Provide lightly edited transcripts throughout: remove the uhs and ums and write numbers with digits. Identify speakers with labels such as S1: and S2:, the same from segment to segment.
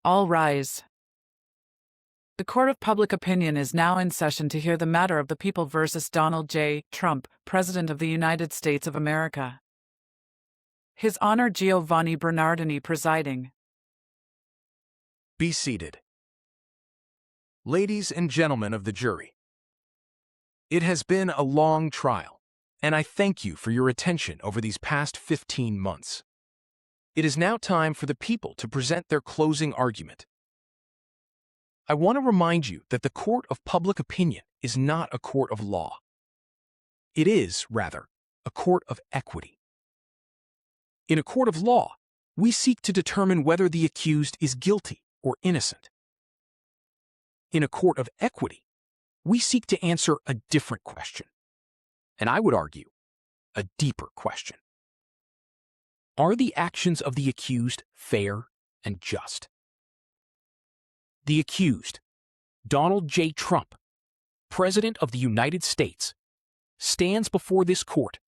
S1: All rise. The Court of Public Opinion is now in session to hear the matter of the people versus Donald J. Trump, President of the United States of America. His Honor Giovanni Bernardini presiding.
S2: Be seated. Ladies and gentlemen of the jury, it has been a long trial, and I thank you for your attention over these past 15 months. It is now time for the people to present their closing argument. I want to remind you that the Court of Public Opinion is not a court of law. It is, rather, a court of equity. In a court of law, we seek to determine whether the accused is guilty or innocent. In a court of equity, we seek to answer a different question, and I would argue, a deeper question. Are the actions of the accused fair and just? The accused, Donald J. Trump, President of the United States, stands before this court,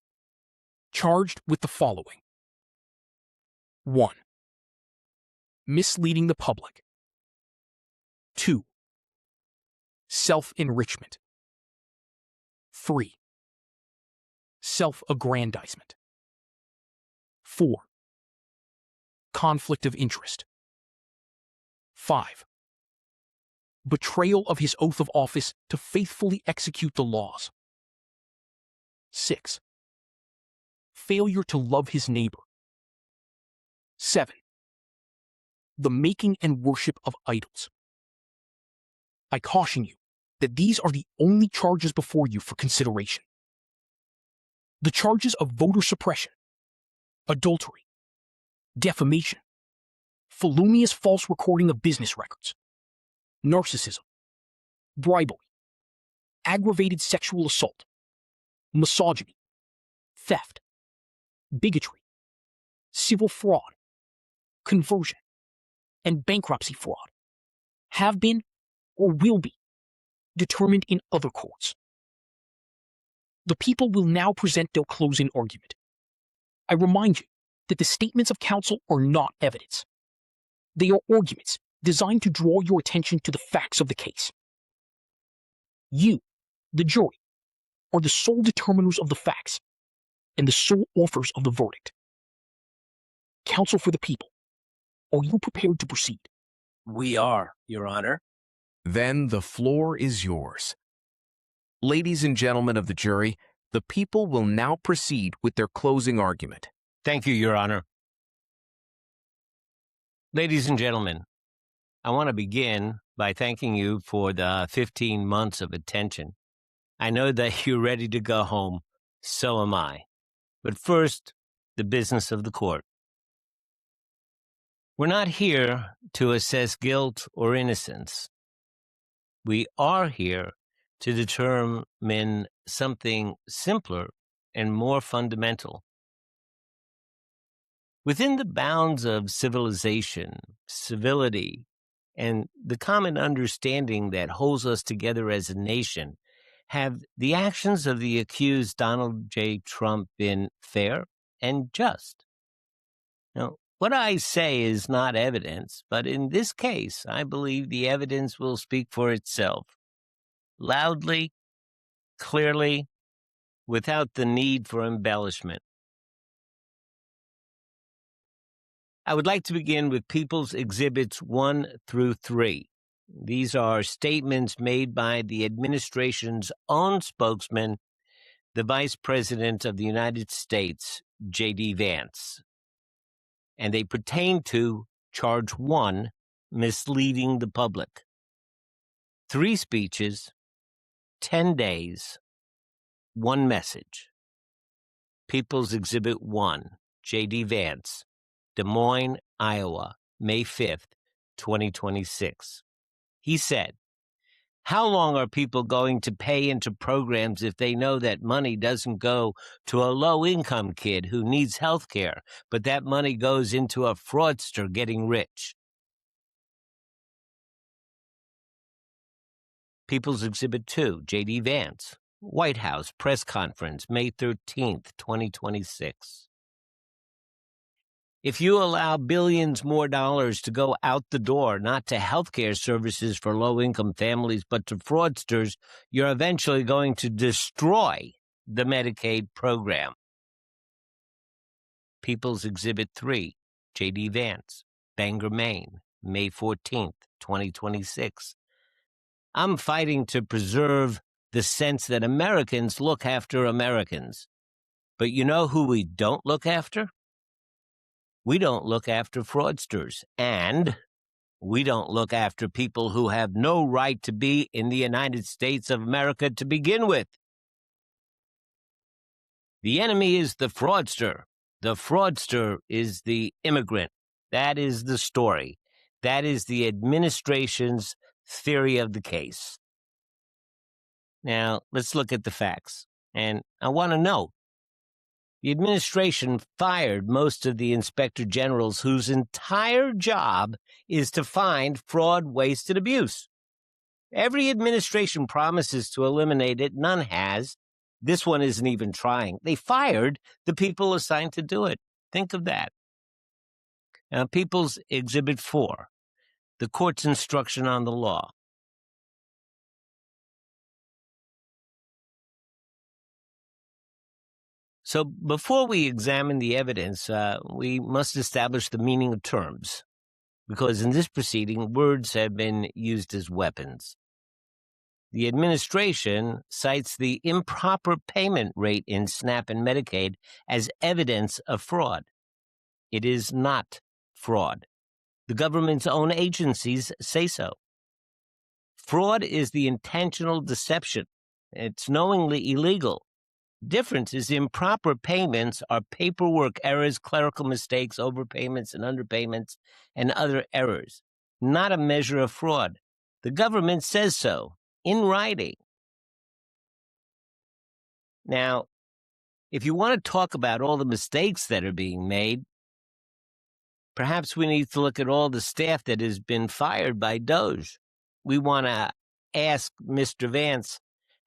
S2: charged with the following. 1. Misleading the public. 2. Self-enrichment. 3. Self-aggrandizement. 4. Conflict of interest. 5. Betrayal of his oath of office to faithfully execute the laws. 6. Failure to love his neighbor. 7. The making and worship of idols. I caution you that these are the only charges before you for consideration. The charges of voter suppression, adultery, defamation, felonious false recording of business records, narcissism, bribery, aggravated sexual assault, misogyny, theft, bigotry, civil fraud, conversion, and bankruptcy fraud have been or will be determined in other courts. The people will now present their closing argument. I remind you that the statements of counsel are not evidence. They are arguments designed to draw your attention to the facts of the case. You, the jury, are the sole determiners of the facts and the sole authors of the verdict. Counsel for the people, are you prepared to proceed?
S3: We are, Your Honor.
S2: Then the floor is yours. Ladies and gentlemen of the jury, the people will now proceed with their closing argument.
S3: Thank you, Your Honor. Ladies and gentlemen, I want to begin by thanking you for the 15 months of attention. I know that you're ready to go home. So am I. But first, the business of the court. We're not here to assess guilt or innocence. We are here to determine something simpler and more fundamental. Within the bounds of civilization, civility, and the common understanding that holds us together as a nation, have the actions of the accused Donald J. Trump been fair and just? Now, what I say is not evidence, but in this case, I believe the evidence will speak for itself. Loudly, clearly, without the need for embellishment. I would like to begin with People's Exhibits 1 through 3. These are statements made by the administration's own spokesman, the Vice President of the United States, J.D. Vance. And they pertain to Charge 1, misleading the public. 3 speeches, 10 days, 1 message. People's Exhibit 1, J.D. Vance, Des Moines, Iowa, May 5th, 2026. He said, "How long are people going to pay into programs if they know that money doesn't go to a low-income kid who needs health care, but that money goes into a fraudster getting rich?" People's Exhibit 2, J.D. Vance, White House press conference, May 13th, 2026. If you allow billions more dollars to go out the door, not to healthcare services for low-income families, but to fraudsters, you're eventually going to destroy the Medicaid program. People's Exhibit 3, J.D. Vance, Bangor, Maine, May 14th, 2026. I'm fighting to preserve the sense that Americans look after Americans. But you know who we don't look after? We don't look after fraudsters, and we don't look after people who have no right to be in the United States of America to begin with. The enemy is the fraudster. The fraudster is the immigrant. That is the story. That is the administration's theory of the case. Now, let's look at the facts. And I want to note, the administration fired most of the inspector generals whose entire job is to find fraud, waste, and abuse. Every administration promises to eliminate it. None has. This one isn't even trying. They fired the people assigned to do it. Think of that. People's Exhibit 4, the court's instruction on the law. So before we examine the evidence, we must establish the meaning of terms, because in this proceeding, words have been used as weapons. The administration cites the improper payment rate in SNAP and Medicaid as evidence of fraud. It is not fraud. The government's own agencies say so. Fraud is the intentional deception. It's knowingly illegal. Difference is improper payments are paperwork errors, clerical mistakes, overpayments and underpayments, and other errors, not a measure of fraud. The government says so in writing. Now, if you want to talk about all the mistakes that are being made, perhaps we need to look at all the staff that has been fired by DOJ. We want to ask Mr. Vance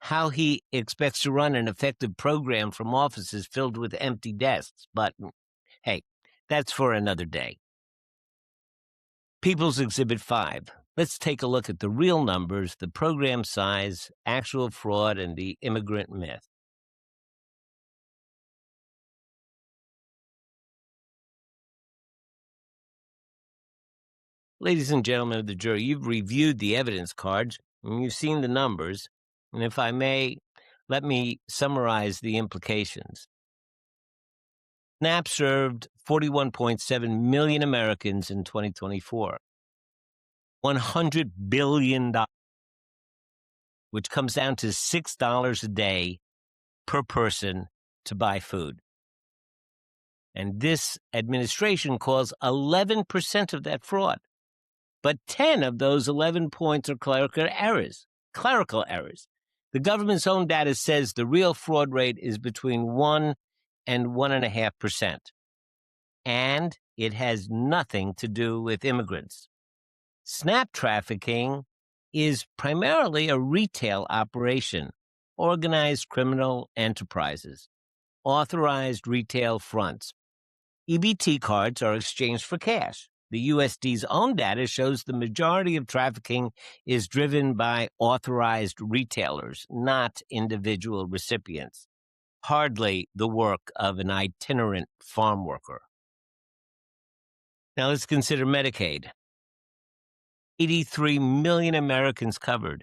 S3: how he expects to run an effective program from offices filled with empty desks. But, hey, that's for another day. People's Exhibit 5. Let's take a look at the real numbers, the program size, actual fraud, and the immigrant myth. Ladies and gentlemen of the jury, you've reviewed the evidence cards, and you've seen the numbers. And if I may, let me summarize the implications. SNAP served 41.7 million Americans in 2024. $100 billion, which comes down to $6 a day per person to buy food. And this administration calls 11% of that fraud. But 10 of those 11 points are clerical errors. The government's own data says the real fraud rate is between 1 and 1.5%. And it has nothing to do with immigrants. SNAP trafficking is primarily a retail operation, organized criminal enterprises, authorized retail fronts. EBT cards are exchanged for cash. The USD's own data shows the majority of trafficking is driven by authorized retailers, not individual recipients. Hardly the work of an itinerant farm worker. Now let's consider Medicaid. 83 million Americans covered.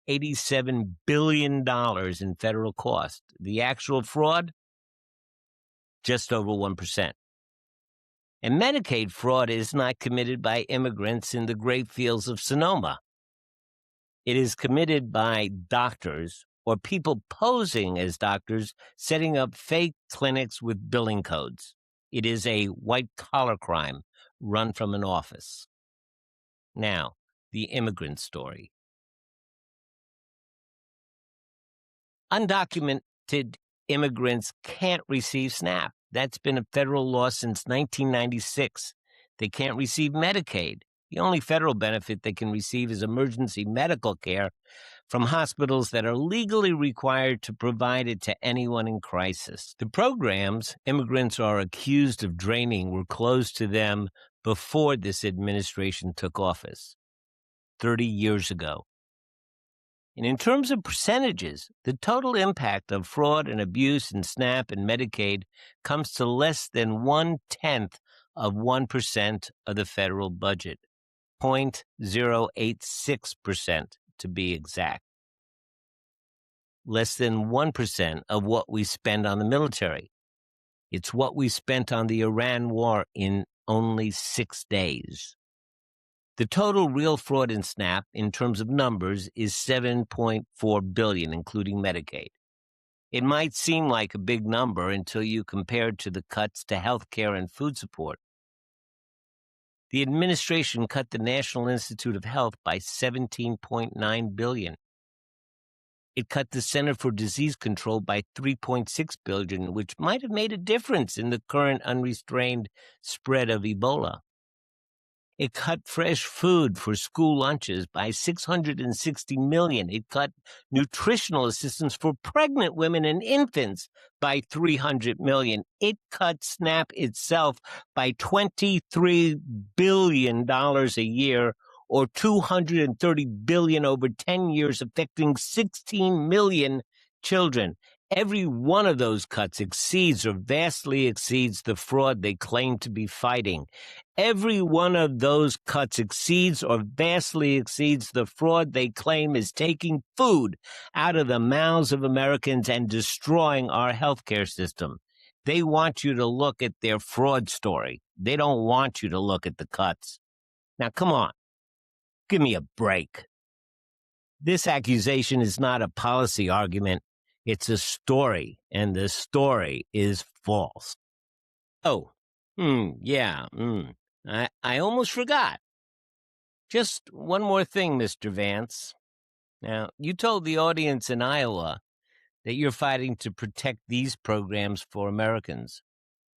S3: $87 billion in federal cost. The actual fraud? Just over 1%. And Medicaid fraud is not committed by immigrants in the grape fields of Sonoma. It is committed by doctors or people posing as doctors, setting up fake clinics with billing codes. It is a white-collar crime run from an office. Now, the immigrant story. Undocumented immigrants can't receive SNAP. That's been a federal law since 1996. They can't receive Medicaid. The only federal benefit they can receive is emergency medical care, from hospitals that are legally required to provide it to anyone in crisis. The programs immigrants are accused of draining were closed to them before this administration took office, 30 years ago. And in terms of percentages, the total impact of fraud and abuse in SNAP and Medicaid comes to less than 1/10 of 1% of the federal budget, 0.086% to be exact. Less than 1% of what we spend on the military. It's what we spent on the Iran war in only 6 days. The total real fraud in SNAP, in terms of numbers, is $7.4 billion, including Medicaid. It might seem like a big number until you compare it to the cuts to health care and food support. The administration cut the National Institute of Health by $17.9 billion. It cut the Center for Disease Control by $3.6 billion, which might have made a difference in the current unrestrained spread of Ebola. It cut fresh food for school lunches by $660 million. It cut nutritional assistance for pregnant women and infants by $300 million. It cut SNAP itself by $23 billion a year, or $230 billion over 10 years, affecting 16 million children. Every one of those cuts exceeds or vastly exceeds the fraud they claim to be fighting. Every one of those cuts exceeds or vastly exceeds the fraud they claim is taking food out of the mouths of Americans and destroying our healthcare system. They want you to look at their fraud story. They don't want you to look at the cuts. Now, come on. Give me a break. This accusation is not a policy argument. It's a story, and the story is false. Oh, I almost forgot. Just one more thing, Mr. Vance. Now, you told the audience in Iowa that you're fighting to protect these programs for Americans,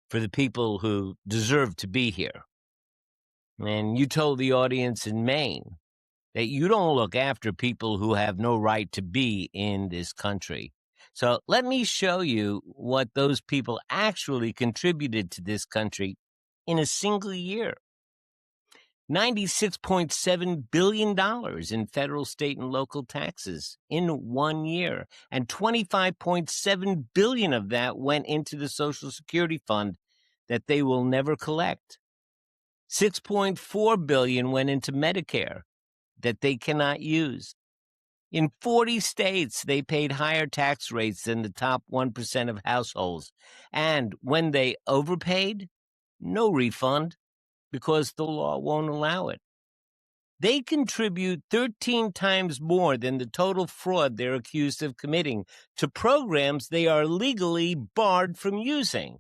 S3: for the people who deserve to be here. And you told the audience in Maine that you don't look after people who have no right to be in this country. So let me show you what those people actually contributed to this country in a single year. $96.7 billion in federal, state, and local taxes in 1 year. And $25.7 billion of that went into the Social Security Fund that they will never collect. $6.4 billion went into Medicare that they cannot use. In 40 states, they paid higher tax rates than the top 1% of households. And when they overpaid, no refund, because the law won't allow it. They contribute 13 times more than the total fraud they're accused of committing to programs they are legally barred from using,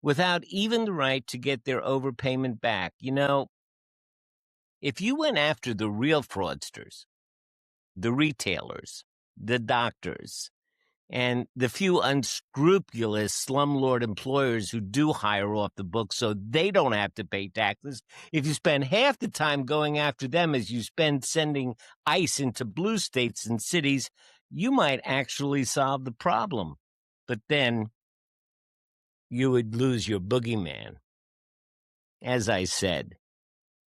S3: without even the right to get their overpayment back. You know, if you went after the real fraudsters, the retailers, the doctors, and the few unscrupulous slumlord employers who do hire off the books so they don't have to pay taxes, if you spend half the time going after them as you spend sending ICE into blue states and cities, you might actually solve the problem. But then you would lose your boogeyman. As I said,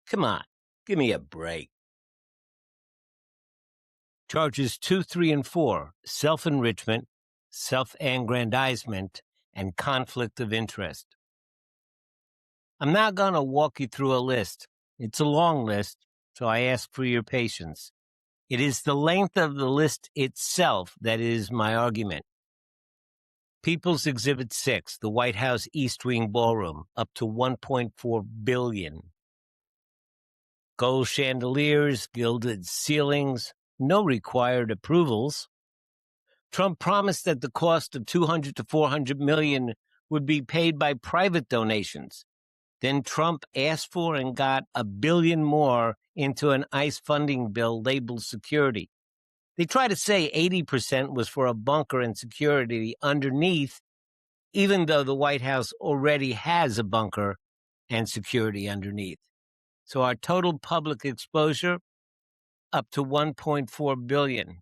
S3: come on, give me a break. Charges 2, 3, and 4, self-enrichment, self-aggrandizement, and conflict of interest. I'm not going to walk you through a list. It's a long list, so I ask for your patience. It is the length of the list itself that is my argument. People's Exhibit 6, the White House East Wing Ballroom, up to $1.4 billion. Gold chandeliers, gilded ceilings, no required approvals. Trump promised that the cost of $200 to $400 million would be paid by private donations. Then Trump asked for and got $1 billion more into an ICE funding bill labeled security. They try to say 80% was for a bunker and security underneath, even though the White House already has a bunker and security underneath. So our total public exposure, up to $1.4 billion.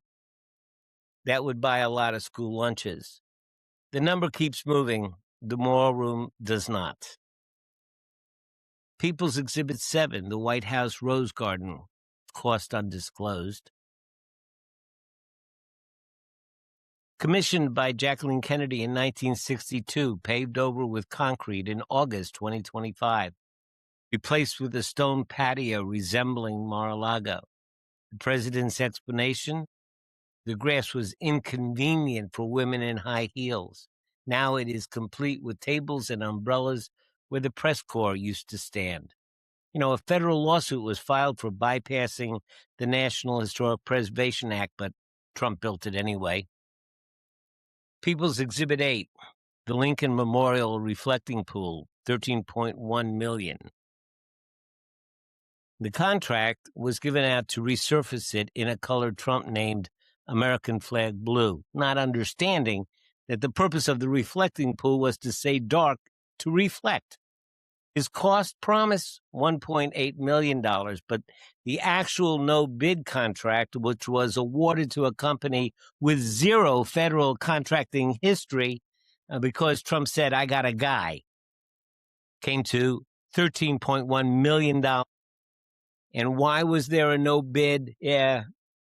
S3: That would buy a lot of school lunches. The number keeps moving. The war room does not. People's Exhibit 7, the White House Rose Garden, cost undisclosed. Commissioned by Jacqueline Kennedy in 1962, paved over with concrete in August 2025. Replaced with a stone patio resembling Mar-a-Lago. The president's explanation? The grass was inconvenient for women in high heels. Now it is complete with tables and umbrellas where the press corps used to stand. A federal lawsuit was filed for bypassing the National Historic Preservation Act, but Trump built it anyway. People's Exhibit 8, the Lincoln Memorial Reflecting Pool, $13.1 million. The contract was given out to resurface it in a color Trump named American flag blue, not understanding that the purpose of the reflecting pool was to say dark to reflect. His cost promise, $1.8 million, but the actual no-bid contract, which was awarded to a company with zero federal contracting history because Trump said, I got a guy, came to $13.1 million. And why was there a no-bid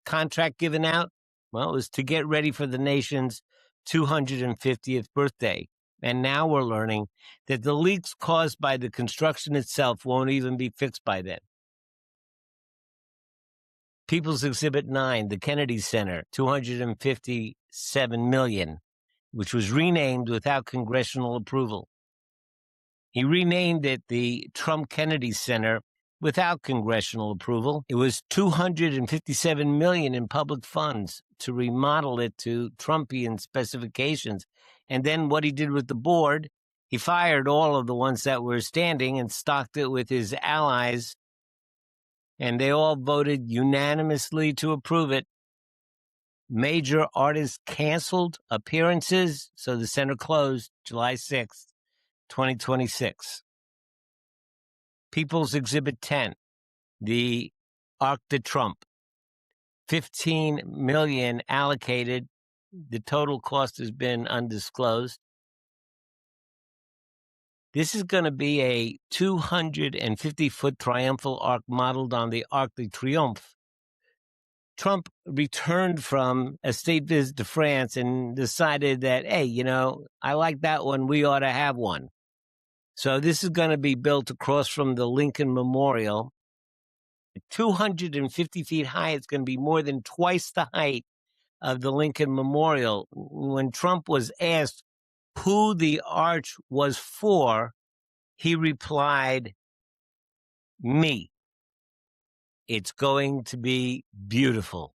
S3: contract given out? Well, it was to get ready for the nation's 250th birthday. And now we're learning that the leaks caused by the construction itself won't even be fixed by then. People's Exhibit 9, the Kennedy Center, $257 million, which was renamed without congressional approval. He renamed it the Trump Kennedy Center without congressional approval. It was $257 million in public funds to remodel it to Trumpian specifications. And then what he did with the board, he fired all of the ones that were standing and stocked it with his allies. And they all voted unanimously to approve it. Major artists canceled appearances, so the center closed July 6th, 2026. People's Exhibit 10, the Arc de Trump, $15 million allocated. The total cost has been undisclosed. This is going to be a 250-foot triumphal arc modeled on the Arc de Triomphe. Trump returned from a state visit to France and decided that, hey, I like that one. We ought to have one. So this is going to be built across from the Lincoln Memorial. 250 feet high. It's going to be more than twice the height of the Lincoln Memorial. When Trump was asked who the arch was for, he replied, me. It's going to be beautiful.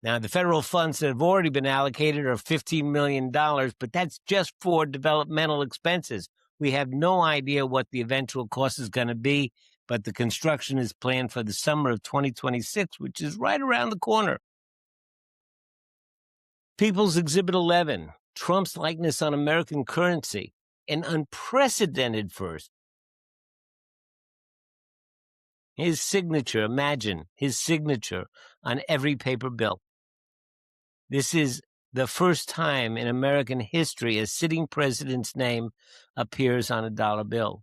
S3: Now, the federal funds that have already been allocated are $15 million, but that's just for developmental expenses. We have no idea what the eventual cost is going to be, but the construction is planned for the summer of 2026, which is right around the corner. People's Exhibit 11, Trump's likeness on American currency, an unprecedented first. His signature, imagine, his signature on every paper bill. This is the first time in American history a sitting president's name appears on a dollar bill.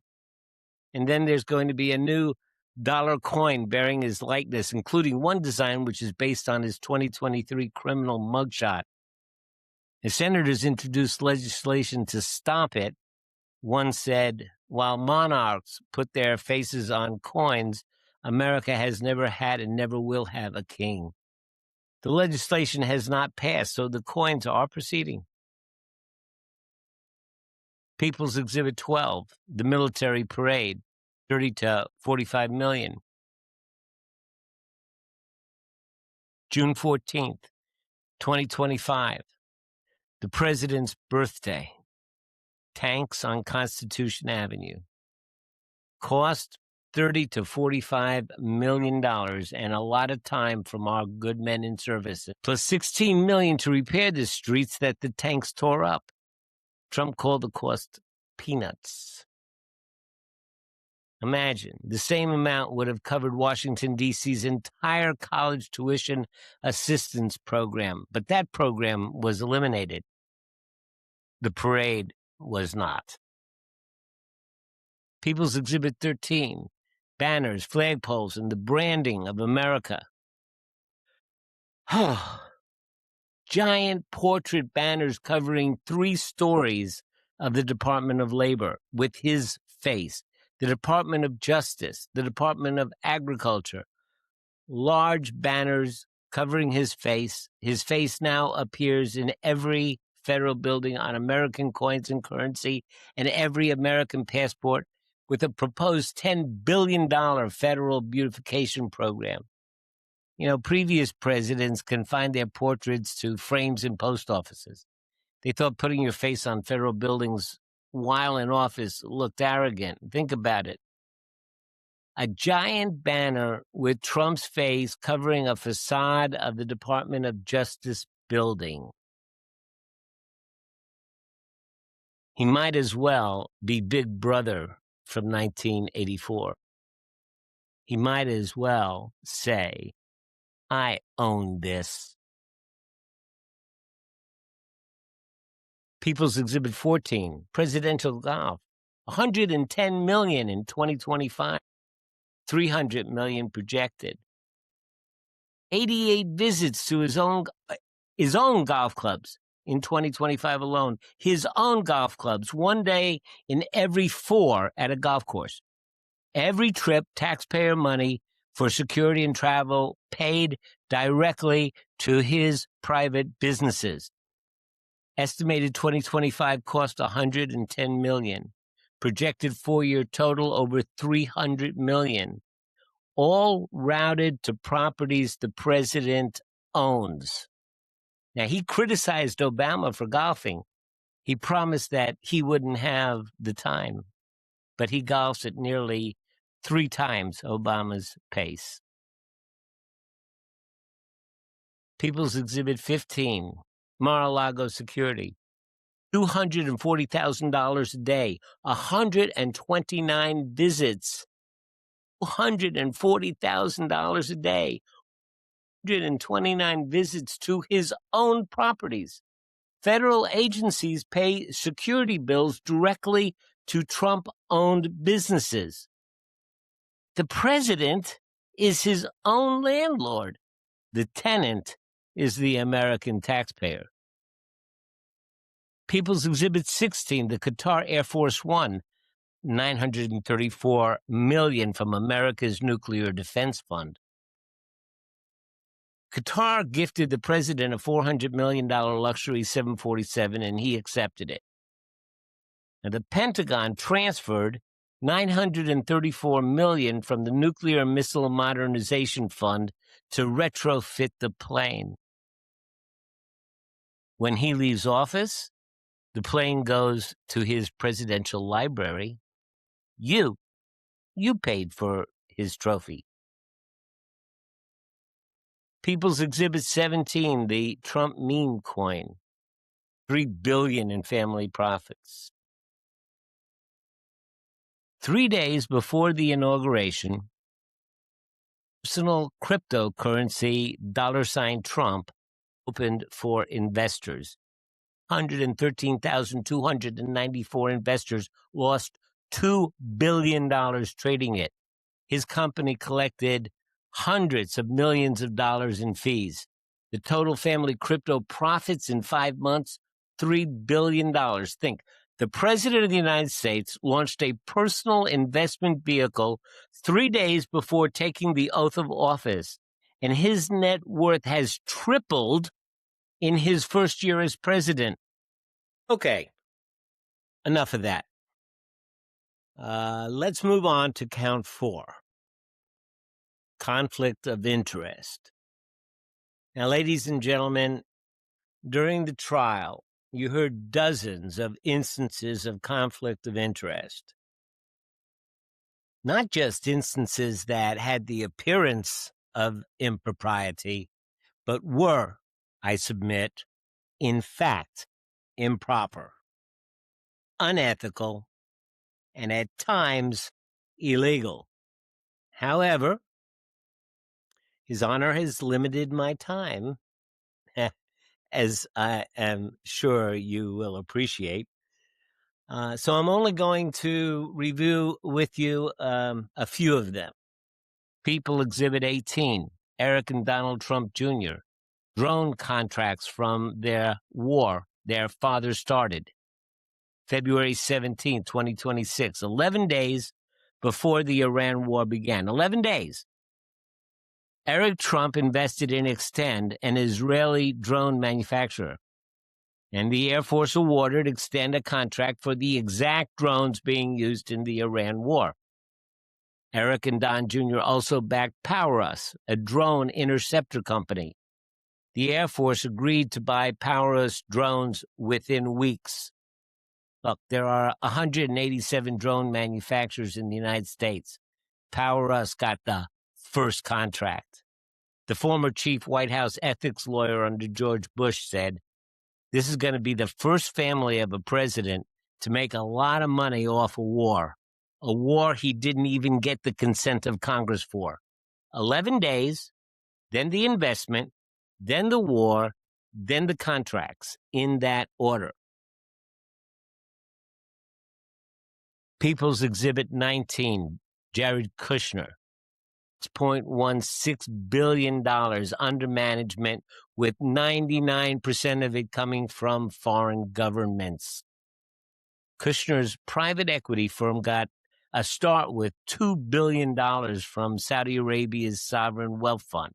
S3: And then there's going to be a new dollar coin bearing his likeness, including one design which is based on his 2023 criminal mugshot. The senators introduced legislation to stop it. One said, while monarchs put their faces on coins, America has never had and never will have a king. The legislation has not passed, so the coins are proceeding. People's Exhibit 12, the military parade, $30 to $45 million. June 14th, 2025, the president's birthday. Tanks on Constitution Avenue. Cost $30 to $45 million and a lot of time from our good men in service, plus $16 million to repair the streets that the tanks tore up. Trump called the cost peanuts. Imagine, the same amount would have covered Washington, D.C.'s entire college tuition assistance program, but that program was eliminated. The parade was not. People's Exhibit 13, banners, flagpoles, and the branding of America. Giant portrait banners covering 3 stories of the Department of Labor with his face, the Department of Justice, the Department of Agriculture. Large banners covering his face. His face now appears in every federal building, on American coins and currency, and every American passport, with a proposed $10 billion federal beautification program. You know, previous presidents confined their portraits to frames in post offices. They thought putting your face on federal buildings while in office looked arrogant. Think about it. A giant banner with Trump's face covering a facade of the Department of Justice building. He might as well be Big Brother from 1984. He might as well say, I own this. People's Exhibit 14, presidential golf, $110 million in 2025, $300 million projected. 88 visits to his own golf clubs in 2025 alone. His own golf clubs, 1 day in every 4 at a golf course. Every trip, taxpayer money for security and travel paid directly to his private businesses. Estimated 2025 cost $110 million. Projected 4-year total over $300 million. All routed to properties the president owns. Now, he criticized Obama for golfing. He promised that he wouldn't have the time, but he golfs at nearly 3 times Obama's pace. People's Exhibit 15, Mar-a-Lago security, $240,000 a day, 129 visits, $240,000 a day, 129 visits to his own properties. Federal agencies pay security bills directly to Trump-owned businesses. The president is his own landlord. The tenant is the American taxpayer. People's Exhibit 16, the Qatar Air Force One, $934 million from America's Nuclear Defense Fund. Qatar gifted the president a $400 million luxury 747, and he accepted it. Now, the Pentagon transferred $934 million from the Nuclear Missile Modernization Fund to retrofit the plane. When he leaves office, the plane goes to his presidential library. You paid for his trophy. People's Exhibit 17, the Trump meme coin, $3 billion in family profits. 3 days before the inauguration, personal cryptocurrency $Trump opened for investors. 113,294 investors lost $2 billion trading it. His company collected hundreds of millions of dollars in fees. The total family crypto profits in 5 months, $3 billion. Think, the President of the United States launched a personal investment vehicle 3 days before taking the oath of office, and his net worth has tripled in his first year as president. Okay, enough of that. Let's move on to count 4. Conflict of interest. Now, ladies and gentlemen, during the trial, you heard dozens of instances of conflict of interest. Not just instances that had the appearance of impropriety, but were, I submit, in fact, improper, unethical, and at times illegal. However, His Honor has limited my time, as I am sure you will appreciate. So I'm only going to review with you a few of them. People Exhibit 18, Eric and Donald Trump Jr., drone contracts from their war their father started. February 17, 2026, 11 days before the Iran war began. 11 days. Eric Trump invested in Extend, an Israeli drone manufacturer, and the Air Force awarded Extend a contract for the exact drones being used in the Iran war. Eric and Don Jr. also backed PowerUs, a drone interceptor company. The Air Force agreed to buy PowerUs drones within weeks. Look, there are 187 drone manufacturers in the United States. PowerUs got the first contract. The former chief White House ethics lawyer under George Bush said, "This is going to be the first family of a president to make a lot of money off a war he didn't even get the consent of Congress for. 11 days, then the investment, then the war, then the contracts, in that order." People's Exhibit 19, Jared Kushner, $6.16 billion under management, with 99% of it coming from foreign governments. Kushner's private equity firm got a start with $2 billion from Saudi Arabia's sovereign wealth fund.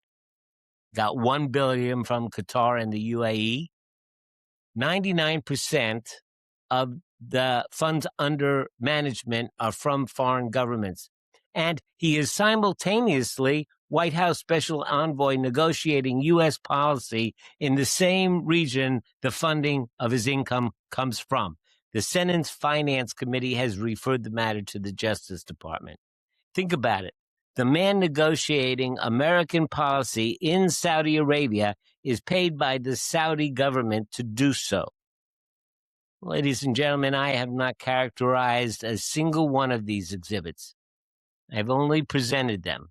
S3: Got $1 billion from Qatar and the UAE. 99% of the funds under management are from foreign governments. And he is simultaneously White House Special Envoy negotiating U.S. policy in the same region the funding of his income comes from. The Senate's Finance Committee has referred the matter to the Justice Department. Think about it. The man negotiating American policy in Saudi Arabia is paid by the Saudi government to do so. Ladies and gentlemen, I have not characterized a single one of these exhibits. I've only presented them.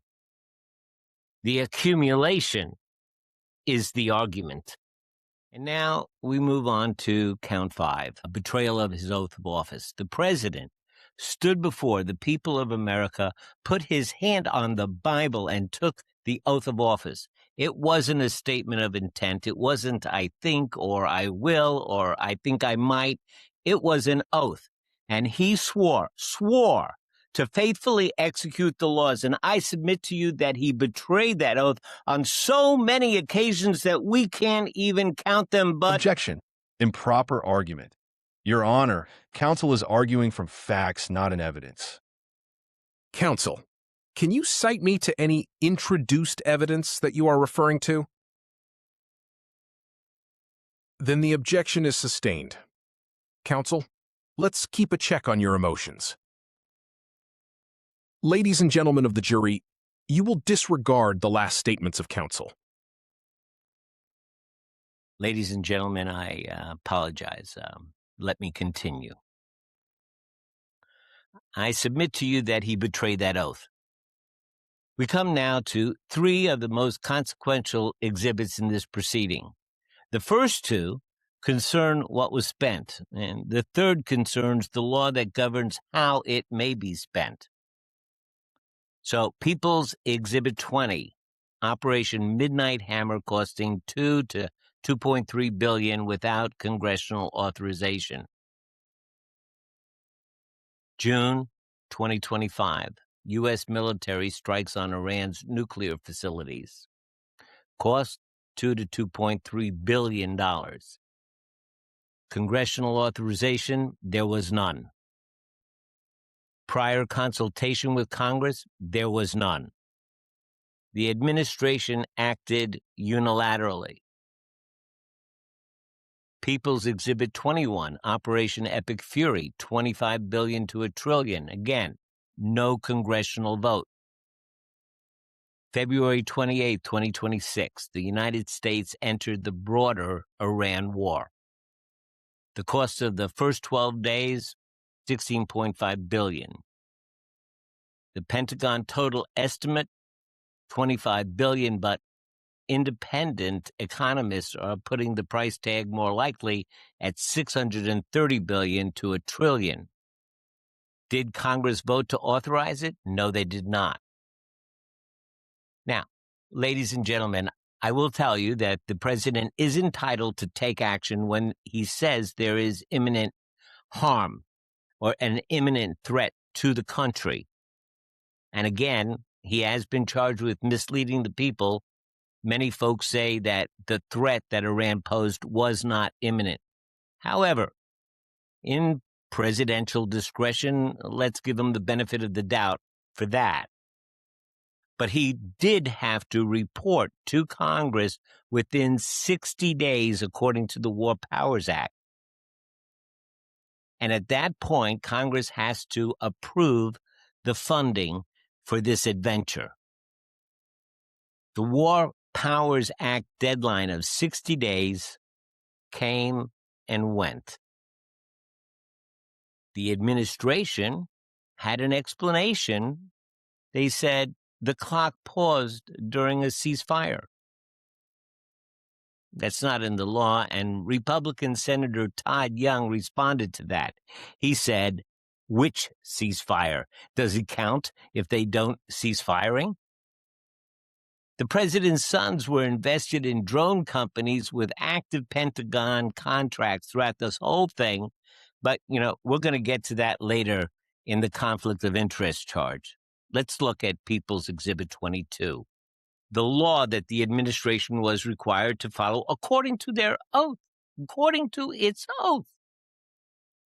S3: The accumulation is the argument. And now we move on to count 5, a betrayal of his oath of office. The president stood before the people of America, put his hand on the Bible, and took the oath of office. It wasn't a statement of intent. It wasn't "I think" or "I will" or "I think I might." It was an oath. And he swore to faithfully execute the laws. And I submit to you that he betrayed that oath on so many occasions that we can't even count them. But
S4: Objection. Improper argument. Your Honor, counsel is arguing from facts, not in evidence.
S5: Counsel, can you cite me to any introduced evidence that you are referring to? Then the objection is sustained. Counsel, let's keep a check on your emotions. Ladies and gentlemen of the jury, you will disregard the last statements of counsel.
S3: ladies and gentlemen, I apologize. Let me continue. I submit to you that he betrayed that oath. We come now to 3 of the most consequential exhibits in this proceeding. The first 2 concern what was spent, and the third concerns the law that governs how it may be spent. So, People's Exhibit 20, Operation Midnight Hammer, costing $2 to $2.3 billion without congressional authorization. June 2025, U.S. military strikes on Iran's nuclear facilities. Cost $2 to $2.3 billion. Congressional authorization, there was none. Prior consultation with Congress, there was none. The administration acted unilaterally. People's Exhibit 21, Operation Epic Fury, $25 billion to $1 trillion. Again, no congressional vote. February 28, 2026, the United States entered the broader Iran war. The cost of the first 12 days, $16.5 billion. The Pentagon total estimate, $25 billion, but independent economists are putting the price tag more likely at $630 billion to $1 trillion. Did Congress vote to authorize it? No, they did not. Now, ladies and gentlemen, I will tell you that the president is entitled to take action when he says there is imminent harm or an imminent threat to the country. And again, he has been charged with misleading the people. Many folks say that the threat that Iran posed was not imminent. However, in presidential discretion, let's give him the benefit of the doubt for that. But he did have to report to Congress within 60 days, according to the War Powers Act. And at that point, Congress has to approve the funding for this adventure. The War Powers Act deadline of 60 days came and went. The administration had an explanation. They said the clock paused during a ceasefire. That's not in the law, and Republican Senator Todd Young responded to that. He said, which ceasefire? Does it count if they don't cease firing? The president's sons were invested in drone companies with active Pentagon contracts throughout this whole thing. But, we're going to get to that later in the conflict of interest charge. Let's look at People's Exhibit 22, the law that the administration was required to follow according to their oath, according to its oath.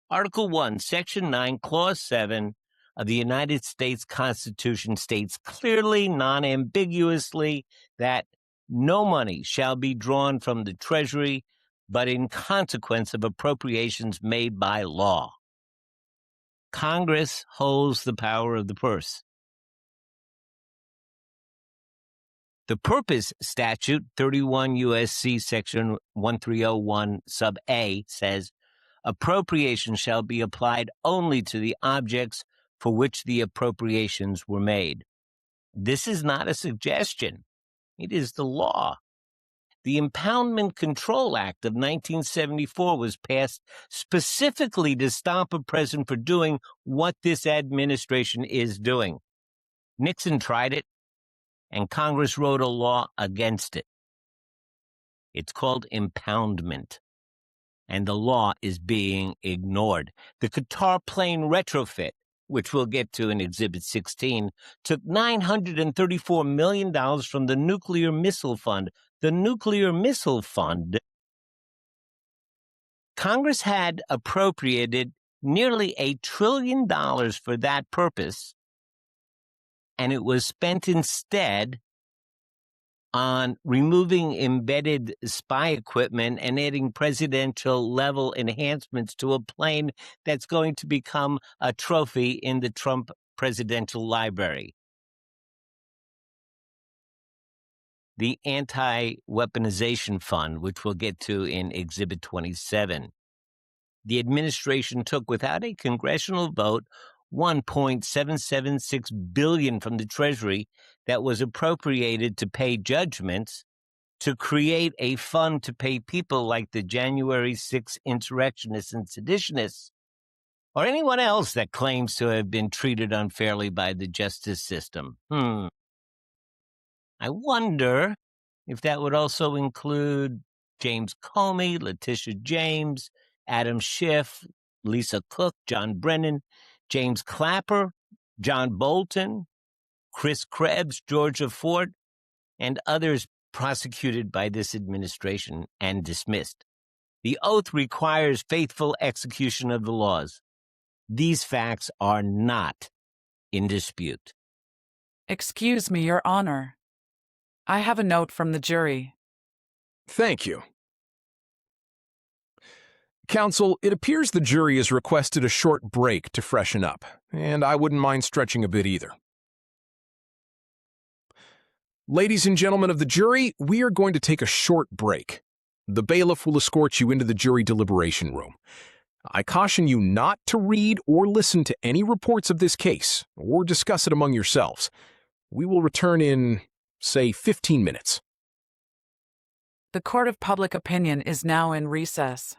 S3: Article 1, Section 9, Clause 7 of the United States Constitution states clearly, non-ambiguously, that no money shall be drawn from the Treasury but in consequence of appropriations made by law. Congress holds the power of the purse. The Purpose Statute, 31 U.S.C. Section 1301 sub A, says, appropriation shall be applied only to the objects for which the appropriations were made. This is not a suggestion. It is the law. The Impoundment Control Act of 1974 was passed specifically to stop a president from doing what this administration is doing. Nixon tried it, and Congress wrote a law against it. It's called impoundment, and the law is being ignored. The Qatar plane retrofit, which we'll get to in Exhibit 16, took $934 million from the Nuclear Missile Fund. The Nuclear Missile Fund, Congress had appropriated nearly $1 trillion for that purpose, and it was spent instead on removing embedded spy equipment and adding presidential-level enhancements to a plane that's going to become a trophy in the Trump Presidential Library. The Anti-Weaponization Fund, which we'll get to in Exhibit 27. The administration took, without a congressional vote, $1.776 billion from the Treasury that was appropriated to pay judgments to create a fund to pay people like the January 6 insurrectionists and seditionists, or anyone else that claims to have been treated unfairly by the justice system. I wonder if that would also include James Comey, Letitia James, Adam Schiff, Lisa Cook, John Brennan, James Clapper, John Bolton, Chris Krebs, Georgia Ford, and others prosecuted by this administration and dismissed. The oath requires faithful execution of the laws. These facts are not in dispute.
S1: Excuse me, Your Honor. I have a note from the jury.
S5: Thank you. Counsel, it appears the jury has requested a short break to freshen up, and I wouldn't mind stretching a bit either. Ladies and gentlemen of the jury, we are going to take a short break. The bailiff will escort you into the jury deliberation room. I caution you not to read or listen to any reports of this case, or discuss it among yourselves. We will return in, say, 15 minutes.
S1: The court of public opinion is now in recess.